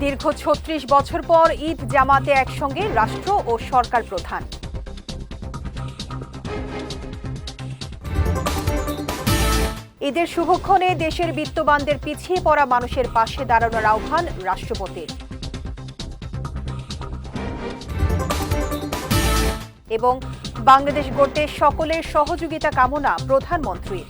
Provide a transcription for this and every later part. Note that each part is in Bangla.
দীর্ঘ ৩৬ বছর পর ঈদ জামাতে একসঙ্গে রাষ্ট্র ও সরকার প্রধান। ঈদের শুভক্ষণে দেশের বিত্তবানদের পিছিয়ে পড়া মানুষের পাশে দাঁড়ানোর আহ্বান রাষ্ট্রপতির। এবং বাংলাদেশ গড়তে সকলের সহযোগিতা কামনা প্রধানমন্ত্রীর।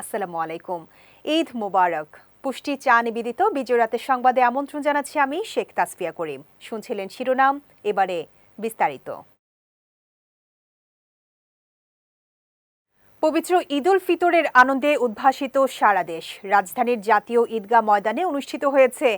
আসসালামু আলাইকুম। ঈদ মোবারক। পুষ্টি চা নিবেদিত বিজয় রাতের সংবাদে আমন্ত্রণ জানাচ্ছি আমি শেখ তাসফিয়া করিম। শুনছিলেন শিরোনাম, এবারে বিস্তারিত। পবিত্র ঈদ উল ফিতরের আনন্দে উদ্ভাসিত সারা দেশ। রাজধানীর জাতীয় ঈদগাহ ময়দানে অনুষ্ঠিত হয়েছে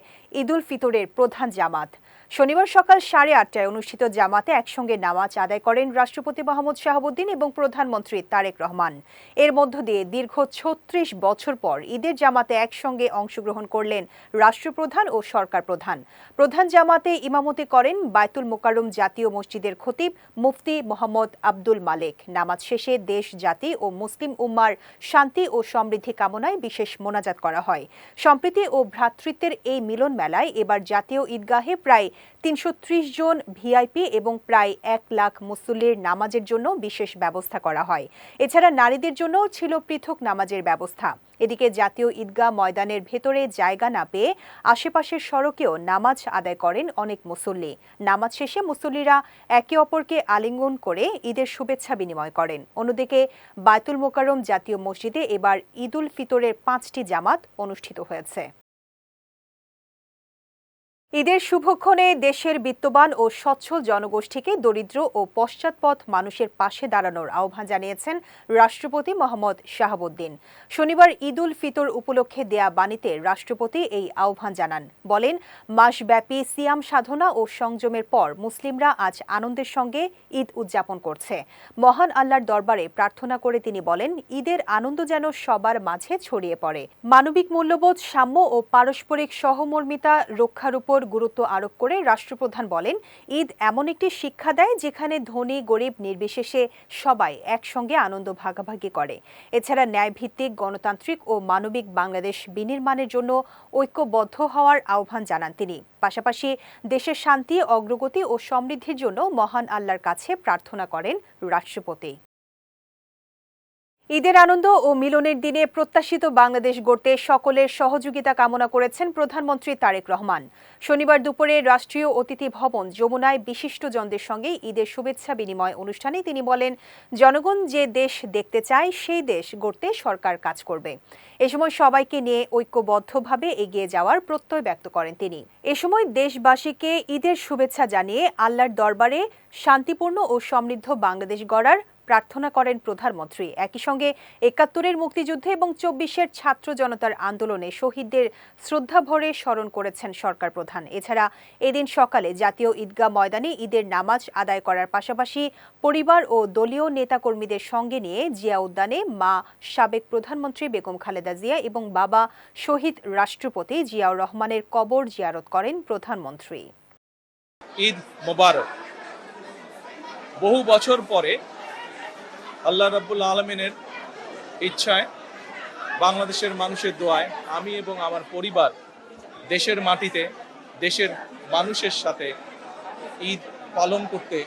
ঈদ উল ফিতরের প্রধান জামাত। শনিবার সকাল 8:30টায় অনুষ্ঠিত জামাতে একসঙ্গে নামাজ আদায় করেন রাষ্ট্রপতি মোহাম্মদ শাহাবুদ্দিন এবং প্রধানমন্ত্রী তারেক রহমান। এর মধ্য দিয়ে দীর্ঘ ৩৬ বছর পর ঈদের জামাতে একসঙ্গে অংশগ্রহণ করলেন রাষ্ট্রপ্রধান ও সরকার প্রধান। প্রধান জামাতে ইমামতি করেন বায়তুল মোকাররম জাতীয় মসজিদের খতিব মুফতি মোহাম্মদ আব্দুল মালেক। নামাজ শেষে দেশ, জাতি ও মুসলিম উম্মার শান্তি ও সমৃদ্ধি কামনায় বিশেষ মোনাজাত করা হয়। সম্প্রীতি ও ভ্রাতৃত্বের এই মিলন মেলায় এবার জাতীয় ঈদগাহে প্রায় ৩৩০ জন ভিআইপি এবং প্রায় ১ লাখ মুসল্লির নামাজের জন্য বিশেষ ব্যবস্থা করা হয়। এছাড়া নারীদের জন্য ছিল পৃথক নামাজের ব্যবস্থা। এদিকে জাতীয় ঈদগাহ ময়দানের ভেতরে জায়গা না পেয়ে আশেপাশের সড়কেও নামাজ আদায় করেন অনেক মুসল্লি। নামাজ শেষে মুসল্লিরা একে অপরকে আলিঙ্গন করে ঈদের শুভেচ্ছা বিনিময় করেন। অন্যদিকে বায়তুল মোকাররম জাতীয় মসজিদে এবার ঈদ উল ফিতরের 5টি জামাত অনুষ্ঠিত হয়েছে। ঈদের শুভক্ষণে দেশের বিত্তবান ও সচ্ছল জনগোষ্ঠীকে দরিদ্র ও পশ্চাৎপদ মানুষের পাশে দাঁড়ানোর আহ্বান জানিয়েছেন রাষ্ট্রপতি মোহাম্মদ শাহাবুদ্দিন। শনিবার ঈদ উল ফিতর উপলক্ষে দেয়া বাণীতে রাষ্ট্রপতি এই আহ্বান জানান। বলেন, মাসব্যাপী সিয়াম সাধনা ও সংযমের পর মুসলিমরা আজ আনন্দের সঙ্গে ঈদ উদযাপন করছে। মহান আল্লাহর দরবারে প্রার্থনা করে তিনি বলেন, ঈদের আনন্দ যেন সবার মাঝে ছড়িয়ে পড়ে। মানবিক মূল্যবোধ, সাম্য ও পারস্পরিক সহমর্মিতা রক্ষার উপর গুরুত্ব আরোপ করে রাষ্ট্রপ্রধান বলেন, ঈদ এমন একটি শিক্ষা দেয় যেখানে ধনী গরিব নির্বিশেষে সবাই একসঙ্গে আনন্দ ভাগাভাগি করে। এছাড়া ন্যায়ভিত্তিক, গণতান্ত্রিক ও মানবিক বাংলাদেশ বিনির্মাণের জন্য ঐক্যবদ্ধ হওয়ার আহ্বান জানান তিনি। পাশাপাশি দেশের শান্তি, অগ্রগতি ও সমৃদ্ধির জন্য মহান আল্লাহর কাছে প্রার্থনা করেন রাষ্ট্রপতি। ঈদের আনন্দ ও মিলনের দিনে প্রত্যাশিত বাংলাদেশ গড়তে সকলের সহযোগিতা কামনা করেছেন প্রধানমন্ত্রী তারেক রহমান। শনিবার দুপুরে রাষ্ট্রীয় অতিথি ভবন যমুনায় বিশিষ্টজনদের সঙ্গে ঈদের শুভেচ্ছা বিনিময় অনুষ্ঠানে তিনি বলেন, জনগণ যে দেশ দেখতে চায় সেই দেশ গড়তে সরকার কাজ করবে। এ সময় সবাইকে নিয়ে ঐক্যবদ্ধভাবে এগিয়ে যাওয়ার প্রত্যয় ব্যক্ত করেন তিনি। এ সময় দেশবাসীকে ঈদের শুভেচ্ছা জানিয়ে আল্লাহর দরবারে শান্তিপূর্ণ ও সমৃদ্ধ বাংলাদেশ গড়ার প্রার্থনা করেন প্রধানমন্ত্রী। একই সঙ্গে ৭১-এর মুক্তিযুদ্ধে এবং ২৪-এর ছাত্র জনতার আন্দোলনে শহীদদের শ্রদ্ধাভরে স্মরণ করেছেন সরকার প্রধান। এছাড়া এদিন সকালে জাতীয় ঈদগাহ ময়দানে ঈদের নামাজ আদায় করার পাশাপাশি পরিবার ও দলীয় নেতাকর্মীদের সঙ্গে নিয়ে জিয়া উদ্যানে মা সাবেক প্রধানমন্ত্রী বেগম খালেদা জিয়া এবং বাবা শহীদ রাষ্ট্রপতি জিয়াউর রহমানের কবর জিয়ারত করেন প্রধানমন্ত্রী। ঈদ মোবারক। বহু বছর পরে আল্লাহ রাব্বুল আলামিনের ইচ্ছায়, বাংলাদেশের মানুষের দোয়ায় আমি এবং আমার পরিবার দেশের মাটিতে দেশের মানুষের সাথে ঈদ পালন করতে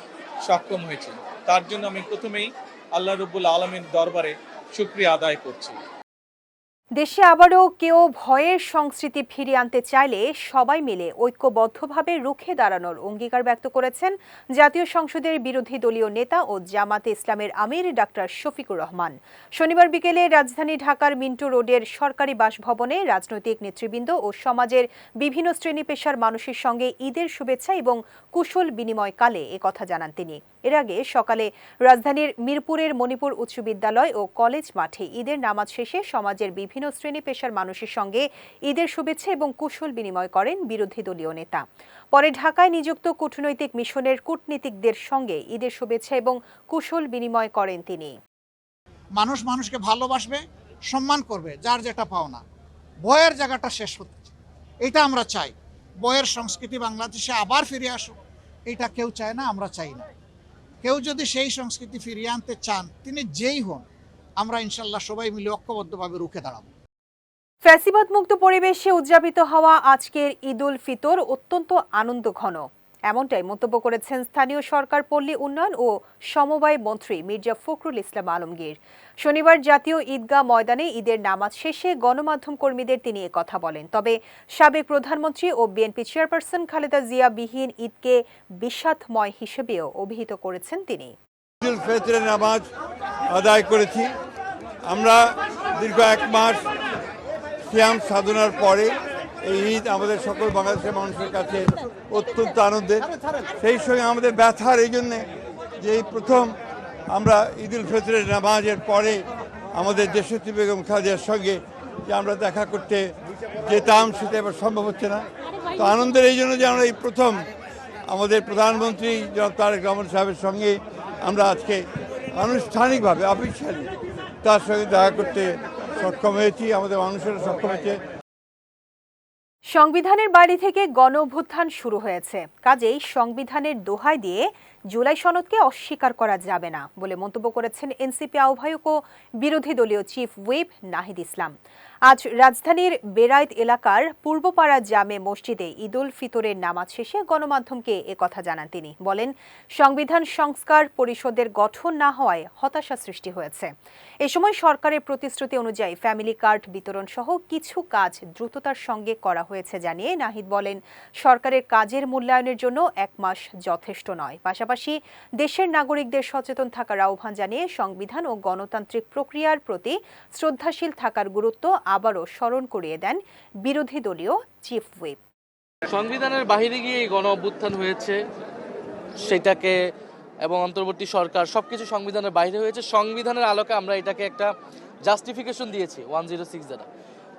সক্ষম হয়েছি। তার জন্য আমি প্রথমেই আল্লাহ রাব্বুল আলামিনের দরবারে শুকরিয়া আদায় করছি। দেশে আবারও কেউ ভয়ের সংস্কৃতি ফিরিয়ে আনতে চাইলে সবাই মিলে ঐক্যবদ্ধভাবে রুখে দাঁড়ানোর অঙ্গীকার ব্যক্ত করেছেন জাতীয় সংসদের বিরোধী দলীয় নেতা ও জামাতে ইসলামের আমির ডাক্তার শফিকুর রহমান। শনিবার বিকেলে রাজধানী ঢাকার মিন্টো রোডের সরকারি বাসভবনে রাজনৈতিক নেতৃবৃন্দ ও সমাজের বিভিন্ন শ্রেণী পেশার মানুষের সঙ্গে ঈদের শুভেচ্ছা এবং কুশল বিনিময়কালে একথা জানান তিনি। এর আগে সকালে রাজধানীর মিরপুরের মণিপুর উচ্চ বিদ্যালয় ও কলেজ মাঠে ঈদের নামাজ শেষে সমাজের বিভিন্ন শ্রেণী পেশার মানুষের সঙ্গে ঈদের শুভেচ্ছা এবং কুশল বিনিময় করেন বিরোধী দলীয় নেতা। পরে ঢাকায় নিযুক্ত কূটনৈতিক মিশনের কূটনীতিকদের সঙ্গে ঈদের শুভেচ্ছা এবং কুশল বিনিময় করেন তিনি। মানুষ মানুষকে ভালোবাসবে, সম্মান করবে, যার যেটা পাওনা। ভয়ের জায়গাটা শেষ হচ্ছে, এটা আমরা চাই। বইয়ের সংস্কৃতি বাংলাদেশে আবার ফিরে আসুক। এটা কেউ চায় না, আমরা চাই না। কেউ যদি সেই সংস্কৃতি ফিরিয়ে আনতে চান, তিনি যেই হন, আমরা ইনশাল্লাহ সবাই মিলে ঐক্যবদ্ধভাবে রুখে দাঁড়াবো। ফ্যাসিবাদ মুক্ত পরিবেশে উদযাপিত হওয়া আজকের ঈদ উল ফিতর অত্যন্ত আনন্দঘন, এমনটাই মন্তব্য করেছেন স্থানীয় সরকার, পল্লী উন্নয়ন ও সমবায় মন্ত্রী মির্জা ফখরুল ইসলাম আলমগীর। শনিবার জাতীয় ঈদগাহ ময়দানে ঈদের নামাজ শেষে গণমাধ্যম কর্মীদের তিনি কথা বলেন। তবে সাবেক প্রধানমন্ত্রী ও বিএনপি চেয়ারপারসন খালেদা জিয়া বিহীন ঈদকে বিষাদময় হিসেবেও অভিহিত করেছেন তিনি। ঈদুল ফিতরের নামাজ আদায় করেছি। আমরা দীর্ঘ 1 মাস সিয়াম সাধনার পরে এই ঈদ আমাদের সকল বাংলাদেশের মানুষের কাছে অত্যন্ত আনন্দের। সেই সঙ্গে আমাদের ব্যথার এই জন্যে যে এই প্রথম আমরা ঈদুল ফিতরের নামাজের পরে আমাদের দেশনেত্রী বেগম খালেদার সঙ্গে যে আমরা দেখা করতে যেতাম, সেটা এবার সম্ভব হচ্ছে না। তো আনন্দের এই জন্য যে আমরা এই প্রথম আমাদের প্রধানমন্ত্রী জনাব তারেক রহমান সাহেবের সঙ্গে আমরা আজকে আনুষ্ঠানিকভাবে অফিসিয়ালি তার সঙ্গে দেখা করতে সক্ষম হয়েছি, আমাদের মানুষেরা সক্ষম হয়েছে। সংবিধানের বাইরে থেকে গণ অভ্যুত্থান শুরু হয়েছে, কাজেই সংবিধানের দোহাই দিয়ে জুলাই সনদকে অস্বীকার করা যাবে না বলে মন্তব্য করেছেন এনসিপি আহ্বায়ক ও বিরোধী দলীয় চিফ হুইপ নাহিদ ইসলাম। আজ রাজধানীর বেড়াইত এলাকার পূর্বপাড়া জামে মসজিদে ঈদ উল ফিতরের নামাজ শেষে গণমাধ্যমকে একথা জানান তিনি। বলেন, সংবিধান সংস্কার পরিষদের গঠন না হওয়ায় হতাশা সৃষ্টি হয়েছে। এ সময় সরকারের প্রতিশ্রুতি অনুযায়ী ফ্যামিলি কার্ড বিতরণ সহ কিছু কাজ দ্রুততার সঙ্গে করা হয়েছে জানিয়ে নাহিদ বলেন, সরকারের কাজের মূল্যায়নের জন্য 1 মাস যথেষ্ট নয়। পাশাপাশি দেশের নাগরিকদের সচেতন থাকার আহ্বান জানিয়ে সংবিধান ও গণতান্ত্রিক প্রক্রিয়ার প্রতি শ্রদ্ধাশীল থাকার গুরুত্ব আবারও স্মরণ করিয়ে দেন বিরোধী দলীয় চিফ হুইপ। সংবিধানের বাইরে গিয়ে গণ অভ্যুত্থান হয়েছে, সেটাকে এবং অন্তর্বর্তী সরকার সবকিছু সংবিধানের বাইরে হয়েছে। সংবিধানের আলোকে আমরা এটাকে একটা জাস্টিফিকেশন দিয়েছি 106 দ্বারা।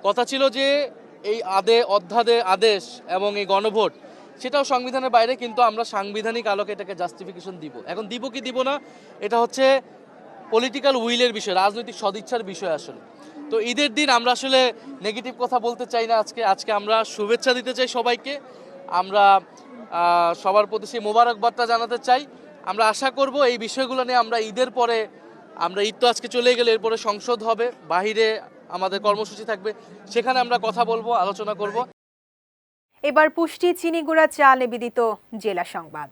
কথা ছিল যে এই অধ্যাদেশ আদেশ এবং এই গণভোট সেটাও সংবিধানের বাইরে, কিন্তু আমরা সাংবিধানিক আলোকে এটাকে জাস্টিফিকেশন দিব। এখন দিব কি দিব না, এটা হচ্ছে পলিটিক্যাল উইলের বিষয়, রাজনৈতিক সদিচ্ছার বিষয় আসলে। তো ঈদের দিন আমরা আসলে নেগেটিভ কথা বলতে চাই না। আজকে আমরা শুভেচ্ছা দিতে চাই সবাইকে। আমরা সবার প্রতি সেই মোবারকবাদটা জানাতে চাই। আমরা আশা করব এই বিষয়গুলো নিয়ে আমরা ঈদের পরে, আমরা ঈদ তো আজকে চলে গেলে এরপরে সংসদ হবে, বাহিরে আমাদের কর্মসূচি থাকবে, সেখানে আমরা কথা বলবো, আলোচনা করব। এবার পুষ্টি চিনিগুড়া চা নিবেদিত জেলা সংবাদ।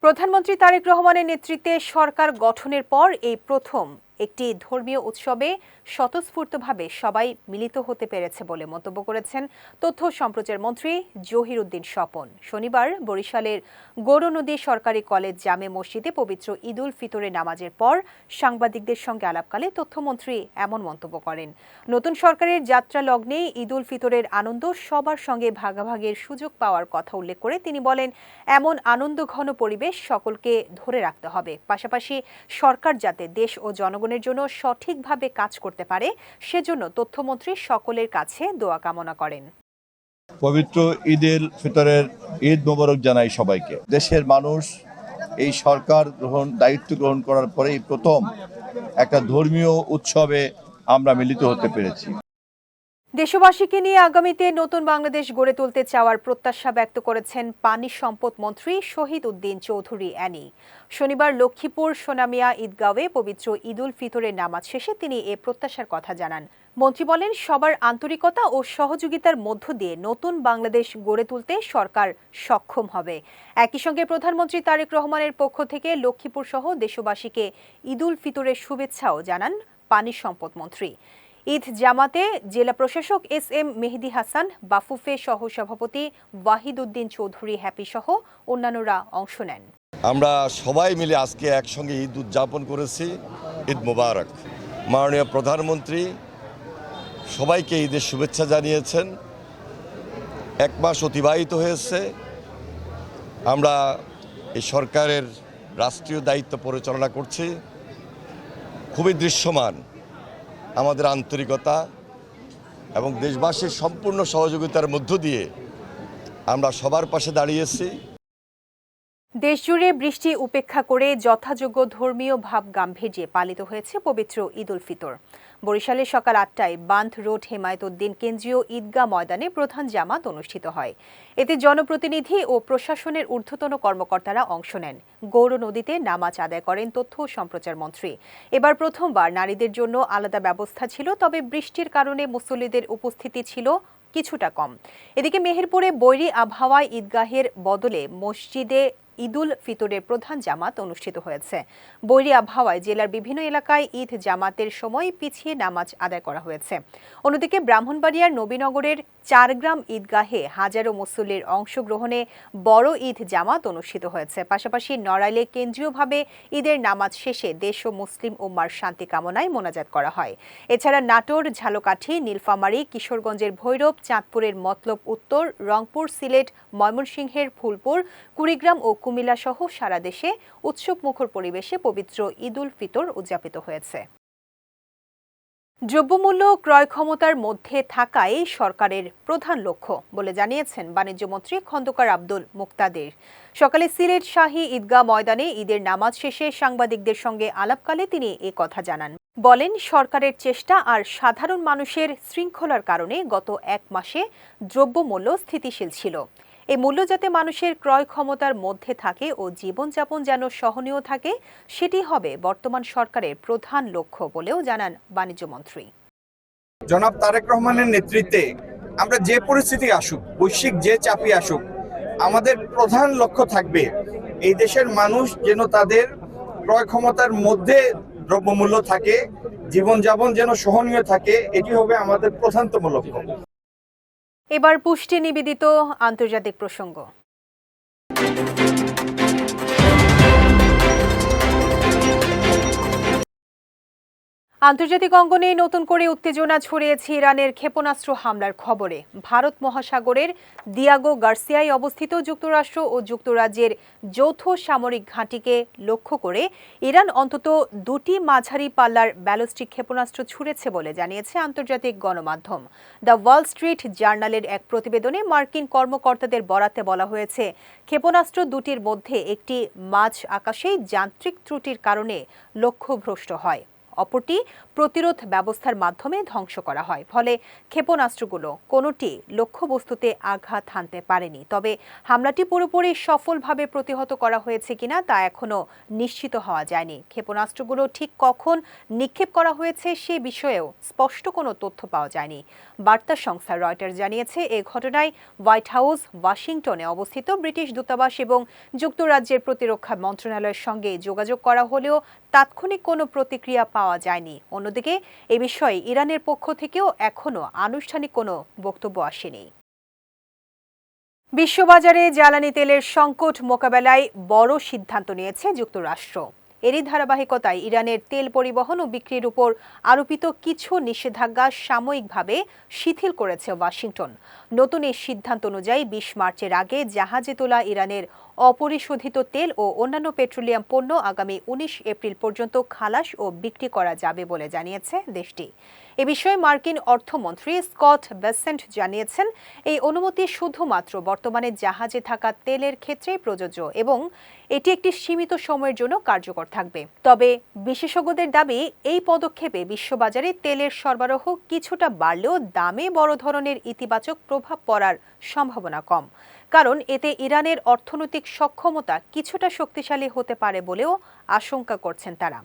প্রধানমন্ত্রী তারেক রহমানের নেতৃত্বে সরকার গঠনের পর এই প্রথম একটি ধর্মীয় উৎসবে স্বতঃস্ফূর্তভাবে সবাই মিলিত হতে পেরেছে বলে মন্তব্য করেছেন তথ্য সম্প্রচার মন্ত্রী জহির উদ্দিন স্বপন। শনিবার বরিশালের গৌরনদী সরকারি কলেজ জামে মসজিদে পবিত্র ঈদ উল ফিতরের নামাজের পর সাংবাদিকদের সঙ্গে আলাপকালে তথ্যমন্ত্রী এমন মন্তব্য করেন। নতুন সরকারের যাত্রা লগ্নে ঈদ উল ফিতরের আনন্দ সবার সঙ্গে ভাগাভাগির সুযোগ পাওয়ার কথা উল্লেখ করে তিনি বলেন, এমন আনন্দঘন পরিবেশ সকলকে ধরে রাখতে হবে। পাশাপাশি সরকার যাতে দেশ ও জনগণের জন্য সঠিকভাবে কাজ করতে পারে সেজন্য তথ্যমন্ত্রী সকলের কাছে দোয়া কামনা করেন। পবিত্র ঈদুল ফিতরের ঈদ মোবারক জানাই সবাইকে। দেশের মানুষ এই সরকার দায়িত্ব গ্রহণ করার পরেই প্রথম একটা ধর্মীয় উৎসবে আমরা মিলিত হতে পেরেছি। দেশবাসীকে নিয়ে আগামীতে নতুন বাংলাদেশ গড়ে তুলতে চাওয়ার প্রত্যাশা ব্যক্ত করেছেন পানি সম্পদ মন্ত্রী শহীদ উদ্দিন চৌধুরী অ্যানি। শনিবার লক্ষ্মীপুর সোনামিয়া ঈদগাঁওয়ে পবিত্র ঈদ উল ফিতরের নামাজ শেষে তিনি এ প্রত্যাশার কথা জানান। মন্ত্রী বলেন, সবার আন্তরিকতা ও সহযোগিতার মধ্য দিয়ে নতুন বাংলাদেশ গড়ে তুলতে সরকার সক্ষম হবে। একই সঙ্গে প্রধানমন্ত্রী তারেক রহমানের পক্ষ থেকে লক্ষ্মীপুর সহ দেশবাসীকে ঈদ উল ফিতরের শুভেচ্ছাও জানান পানি সম্পদ মন্ত্রী। ঈদ জামাতে জেলা প্রশাসক SM মেহেদি হাসান, বাফুফে সহ সভাপতি ওয়াহিদ উদ্দিন চৌধুরী হ্যাপি সহ অন্যান্যরা অংশ নেন। আমরা সবাই মিলে আজকে একসঙ্গে ঈদ উদযাপন করেছি। ঈদ মোবারক। মাননীয় প্রধানমন্ত্রী সবাইকে ঈদের শুভেচ্ছা জানিয়েছেন। 1 মাস অতিবাহিত হয়েছে। আমরা এই সরকারের রাষ্ট্রীয় দায়িত্ব পরিচালনা করছি। খুবই দৃশ্যমান আমাদের আন্তরিকতা এবং দেশবাসীর সম্পূর্ণ সহযোগিতার মধ্য দিয়ে আমরা সবার পাশে দাঁড়িয়েছি। দেশজুড়ে বৃষ্টি উপেক্ষা করে যথাযোগ্য ধর্মীয় ভাব গাম্ভীর্যে পালিত হয়েছে পবিত্র ঈদ উল ফিতর। বরিশালে সকাল 8টায় বান্থ রোড হেমায়েতউদ্দিন কেন্দ্রীয় ঈদগাহ ময়দানে প্রধান জামাত অনুষ্ঠিত হয়। এতে জনপ্রতিনিধি ও প্রশাসনের ঊর্ধ্বতন কর্মকর্তারা অংশ নেন। গৌর নদীতে নামাজ আদায় করেন তথ্য ও সম্প্রচার মন্ত্রী। এবার প্রথমবার নারীদের জন্য আলাদা ব্যবস্থা ছিল, তবে বৃষ্টির কারণে মুসল্লিদের উপস্থিতি ছিল কিছুটা কম। এদিকে মেহেরপুরে বৈরী আবহাওয়ায় ঈদগাহের বদলে মসজিদে ঈদুল ফিতরের প্রধান জামাত অনুষ্ঠিত হয়েছে। বৈরী আবহাওয়ায় জেলার বিভিন্ন এলাকায় ঈদ জামাতের সময় পিছিয়ে নামাজ আদায় করা হয়েছে। অন্যদিকে ব্রাহ্মণবাড়িয়ার নবীনগরের 4 গ্রাম ঈদগাহে হাজারো মুসল্লির অংশগ্রহণে বড় ঈদ জামাত অনুষ্ঠিত হয়েছে। পাশাপাশি নড়াইলে কেন্দ্রীয়ভাবে ঈদের নামাজ শেষে দেশ ও মুসলিম উম্মার শান্তি কামনায় মোনাজাত করা হয়। এছাড়া নাটোর, ঝালকাঠি, নীলফামারী, কিশোরগঞ্জের ভৈরব, চাঁদপুরের মতলব উত্তর, রংপুর, সিলেট, ময়মনসিংহের ফুলপুর, কুড়িগ্রাম ও কুমিল্লা সহ সারা দেশে উৎসবমুখর পরিবেশে পবিত্র ঈদুল ফিতর উদযাপিত হয়েছে। দ্রব্যমূল্য ক্রয় ক্ষমতার মধ্যে থাকাই সরকারের প্রধান লক্ষ্য বলে জানিয়েছেন বাণিজ্যমন্ত্রী খন্দকার আব্দুল মুক্তাদির। সকালে সিলেট শাহী ঈদগাহ ময়দানে ঈদের নামাজ শেষে সাংবাদিকদের সঙ্গে আলাপকালে তিনি এ কথা জানান। বলেন, সরকারের চেষ্টা আর সাধারণ মানুষের শৃঙ্খলার কারণে গত 1 মাসে দ্রব্যমূল্য স্থিতিশীল ছিল। এই মূল্য যাতে মানুষের ক্রয় ক্ষমতার মধ্যে থাকে ও জীবনযাপন যেন সহনীয় থাকে, সেটি হবে বর্তমান সরকারের প্রধান লক্ষ্য বলেও জানান বাণিজ্যমন্ত্রী। জনাব তারেক রহমানের নেতৃত্বে আমরা যে পরিস্থিতি আসুক, বৈশ্বিক যে চাপই আসুক, আমাদের প্রধান লক্ষ্য থাকবে এই দেশের মানুষ যেন তাদের ক্রয় ক্ষমতার মধ্যে দ্রব্যমূল্য থাকে, জীবনযাপন যেন সহনীয় থাকে। এটি হবে আমাদের প্রধানতম লক্ষ্য। এবার পুষ্টি নিবেদিত আন্তর্জাতিক প্রসঙ্গ। আন্তর্জাতিক অঙ্গনে নতুন করে উত্তেজনা ছড়িয়েছে ইরানের ক্ষেপণাস্ত্র হামলার খবরে। ভারত মহাসাগরের দিয়াগো গার্সিয়ায় অবস্থিত যুক্তরাষ্ট্র ও যুক্তরাজ্যের যৌথ সামরিক ঘাঁটিকে লক্ষ্য করে ইরান অন্তত 2টি মাঝারি পাল্লার ব্যালিস্টিক ক্ষেপণাস্ত্র ছুড়েছে বলে জানিয়েছে আন্তর্জাতিক গণমাধ্যম। দ্য ওয়াল স্ট্রিট জার্নালের এক প্রতিবেদনে মার্কিন কর্মকর্তাদের বরাতে বলা হয়েছে, ক্ষেপণাস্ত্র দুটির মধ্যে একটি মাঝ আকাশেই যান্ত্রিক ত্রুটির কারণে লক্ষ্যভ্রষ্ট হয়, অপরটি প্রতিরোধ ব্যবস্থার মাধ্যমে ধ্বংস করা হয়। ফলে ক্ষেপণাস্ত্রগুলো কোনোটি লক্ষ্যবস্তুতে আঘাত হানতে পারেনি। তবে হামলাটি পুরোপুরি সফলভাবে প্রতিহত করা হয়েছে কিনা তা এখনো নিশ্চিত হওয়া যায়নি। ক্ষেপণাস্ত্রগুলো ঠিক কখন নিক্ষেপ করা হয়েছে সে বিষয়েও স্পষ্ট কোনো তথ্য পাওয়া যায়নি। বার্তা সংস্থা রয়টার্স জানিয়েছে, এ ঘটনায় হোয়াইট হাউস, ওয়াশিংটনে অবস্থিত ব্রিটিশ দূতাবাস এবং যুক্তরাজ্যের প্রতিরক্ষা মন্ত্রণালয়ের সঙ্গে যোগাযোগ করা হলেও তাৎক্ষণিক কোনো প্রতিক্রিয়া পাওয়া যায়নি। অন্যদিকে এ বিষয়ে ইরানের পক্ষ থেকেও এখনো আনুষ্ঠানিক কোনো বক্তব্য আসেনি। বিশ্ববাজারে জ্বালানি তেলের সংকট মোকাবেলায় বড় সিদ্ধান্ত নিয়েছে যুক্তরাষ্ট্র। এরই ধারাবাহিকতায় ইরানের তেল পরিবহন ও বিক্রির উপর আরোপিত কিছু নিষেধাজ্ঞা সাময়িকভাবে শিথিল করেছে ওয়াশিংটন। নতুন এই সিদ্ধান্ত অনুযায়ী 20 মার্চের আগে জাহাজে তোলা ইরানের অপরিশোধিত তেল ও অন্যান্য পেট্রোলিয়াম পণ্য আগামী 19 এপ্রিল পর্যন্ত খালাস ও বিক্রি করা যাবে বলে জানিয়েছে দেশটি। এ বিষয়ে মার্কিন অর্থমন্ত্রী স্কট বেসেন্ট জানিয়েছেন, এই অনুমতি শুধুমাত্র বর্তমানে জাহাজে থাকা তেলের ক্ষেত্রেই প্রযোজ্য এবং এটি একটি সীমিত সময়ের জন্য কার্যকর থাকবে। তবে বিশেষজ্ঞদের দাবি, এই পদক্ষেপে বিশ্ববাজারে তেলের সরবরাহ কিছুটা বাড়লেও দামে বড় ধরনের ইতিবাচক প্রভাব পড়ার সম্ভাবনা কম, কারণ এতে ইরানের অর্থনৈতিক সক্ষমতা কিছুটা শক্তিশালী হতে পারে বলেও আশঙ্কা করছেন তারা।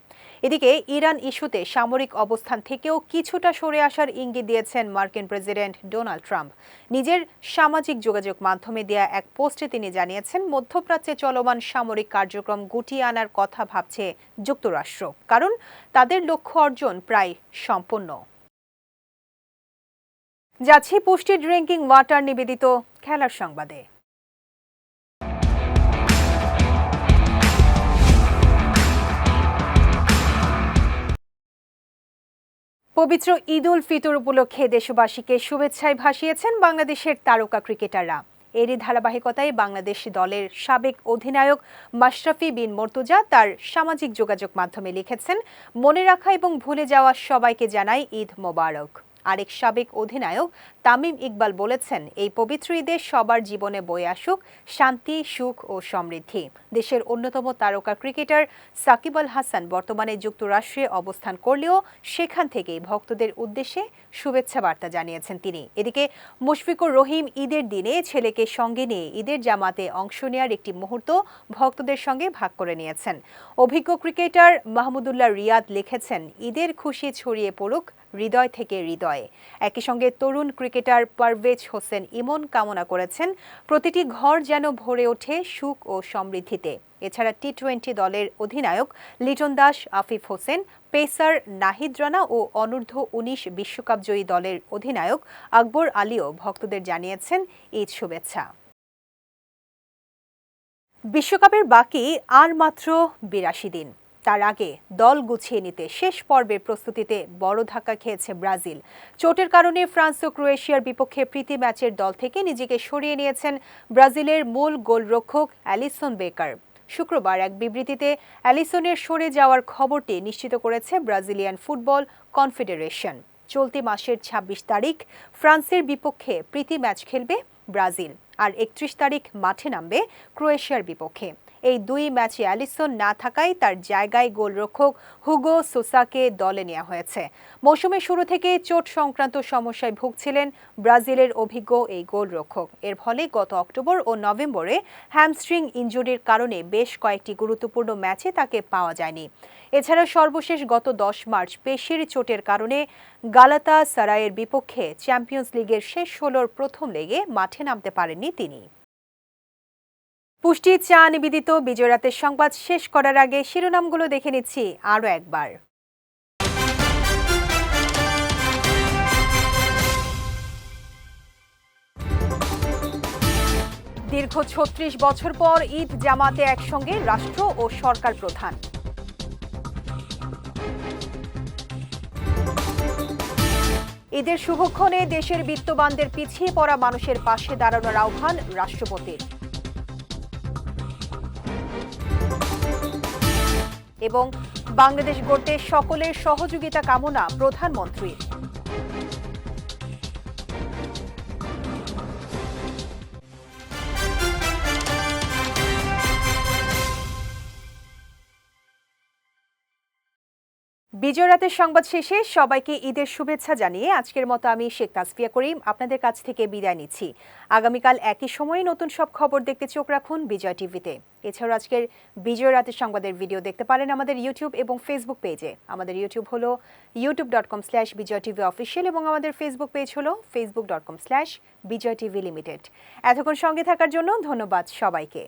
এদিকে ইরান ইস্যুতে সামরিক অবস্থান থেকেও কিছুটা সরে আসার ইঙ্গিত দিয়েছেন মার্কিন প্রেসিডেন্ট ডোনাল্ড ট্রাম্প। নিজের সামাজিক যোগাযোগ মাধ্যমে দেয়া এক পোস্টে তিনি জানিয়েছেন, মধ্যপ্রাচ্যে চলমান সামরিক কার্যক্রম গুটিয়ে আনার কথা ভাবছে যুক্তরাষ্ট্র, কারণ তাদের লক্ষ্য অর্জন প্রায় সম্পন্ন। যাচ্ছি পুষ্টি ড্রিঙ্কিং ওয়াটার নিবেদিত খেলার সংবাদে। পবিত্র ঈদুল ফিতর উপলক্ষে দেশবাসীকে শুভেচ্ছায় ভাসিয়েছেন বাংলাদেশের তারকা ক্রিকেটাররা। এরই ধারাবাহিকতায় বাংলাদেশ দলের সাবেক অধিনায়ক মাশরাফি বিন মর্তুজা তার সামাজিক যোগাযোগ মাধ্যমে লিখেছেন, মনে রাখা এবং ভুলে যাওয়া সবাইকে জানাই ঈদ মোবারক। আরেক সাবেক অধিনায়ক তামিম ইকবাল বলেছেন, এই পবিত্র ঈদে সবার জীবনে বয়ে আসুক শান্তি, সুখ ও সমৃদ্ধি। দেশের অন্যতম তারকা ক্রিকেটার সাকিব আল হাসান বর্তমানে যুক্তরাষ্ট্রে অবস্থান করলেও সেখান থেকেই ভক্তদের উদ্দেশ্যে শুভেচ্ছা বার্তা জানিয়েছেন তিনি। এদিকে মুশফিকুর রহিম ঈদের দিনে ছেলেকে সঙ্গে নিয়ে ঈদের জামাতে অংশ নেওয়ার একটি মুহূর্ত ভক্তদের সঙ্গে ভাগ করে নিয়েছেন। অভিজ্ঞ ক্রিকেটার মাহমুদুল্লাহ রিয়াদ লিখেছেন, ঈদের খুশি ছড়িয়ে পড়ুক হৃদয় থেকে হৃদয়ে। একই সঙ্গে তরুণ ক্রিকেটার পারভেজ হোসেন ইমন কামনা করেছেন প্রতিটি ঘর যেন ভরে ওঠে সুখ ও সমৃদ্ধিতে। এছাড়া টি-20 দলের অধিনায়ক লিটন দাস, আফিফ হোসেন, পেসার নাহিদ রানা ও অনূর্ধ্ব-19 বিশ্বকাপ জয়ী দলের অধিনায়ক আকবর আলীও ভক্তদের জানিয়েছেন ঈদ শুভেচ্ছা। বিশ্বকাপের বাকি আর মাত্র 82 দিন। তার আগে দল গুছিয়ে নিতে শেষ পর্বের প্রস্তুতিতে বড় ধাক্কা খেয়েছে ব্রাজিল। চোটের কারণে ফ্রান্স ও ক্রোয়েশিয়ার বিপক্ষে প্রীতি ম্যাচের দল থেকে নিজেকে সরিয়ে নিয়েছেন ব্রাজিলের মূল গোলরক্ষক অ্যালিসন বেকার। শুক্রবার এক বিবৃতিতে অ্যালিসনের সরে যাওয়ার খবরটি নিশ্চিত করেছে ব্রাজিলিয়ান ফুটবল কনফেডারেশন। চলতি মাসের 26 তারিখ ফ্রান্সের বিপক্ষে প্রীতি ম্যাচ খেলবে ব্রাজিল, আর 31 তারিখ মাঠে নামবে ক্রোয়েশিয়ার বিপক্ষে। এই দুই ম্যাচে অ্যালিসন না থাকায় তার জায়গায় গোলরক্ষক হুগো সোসাকে দলে নেওয়া হয়েছে। মৌসুমের শুরু থেকে চোট সংক্রান্ত সমস্যায় ভুগছিলেন ব্রাজিলের অভিজ্ঞ এই গোলরক্ষক। এর ফলে গত অক্টোবর ও নভেম্বরে হ্যামস্ট্রিং ইনজুরির কারণে বেশ কয়েকটি গুরুত্বপূর্ণ ম্যাচে তাকে পাওয়া যায়নি। এছাড়া সর্বশেষ গত 10 মার্চ পেশির চোটের কারণে গালাতাসারাইয়ের বিপক্ষে চ্যাম্পিয়ন্স লিগের শেষ 16-র প্রথম লেগে মাঠে নামতে পারেননি তিনি। পুষ্টি চা নিবেদিত বিজয় রাতের সংবাদ শেষ করার আগে শিরোনামগুলো দেখে নিচ্ছি আরও একবার। দীর্ঘ 36 বছর পর ঈদ জামাতে একসঙ্গে রাষ্ট্র ও সরকার প্রধান। ঈদের শুভক্ষণে দেশের বিত্তবানদের পিছিয়ে পড়া মানুষের পাশে দাঁড়ানোর আহ্বান রাষ্ট্রপতির। এবং বাংলাদেশ গড়তে সকলের সহযোগিতা কামনা প্রধানমন্ত্রীর। বিজয় রাতের সংবাদ শেষে সবাইকে ঈদের শুভেচ্ছা জানিয়ে আজকের মতো আমি শেখ তাসফিয়া করিম আপনাদের কাছ থেকে বিদায় নিচ্ছি। আগামীকাল একই সময়ে নতুন সব খবর দেখতে চোখ রাখুন বিজয় টিভিতে। এছাড়াও আজকের বিজয় রাতের সংবাদের ভিডিও দেখতে পারেন আমাদের ইউটিউব এবং ফেসবুক পেজে। আমাদের ইউটিউব হলো youtube.com/bijaytvofficial এবং আমাদের ফেসবুক পেজ হলো facebook.com/bijaytvlimited। এতক্ষণ সঙ্গে থাকার জন্য ধন্যবাদ সবাইকে।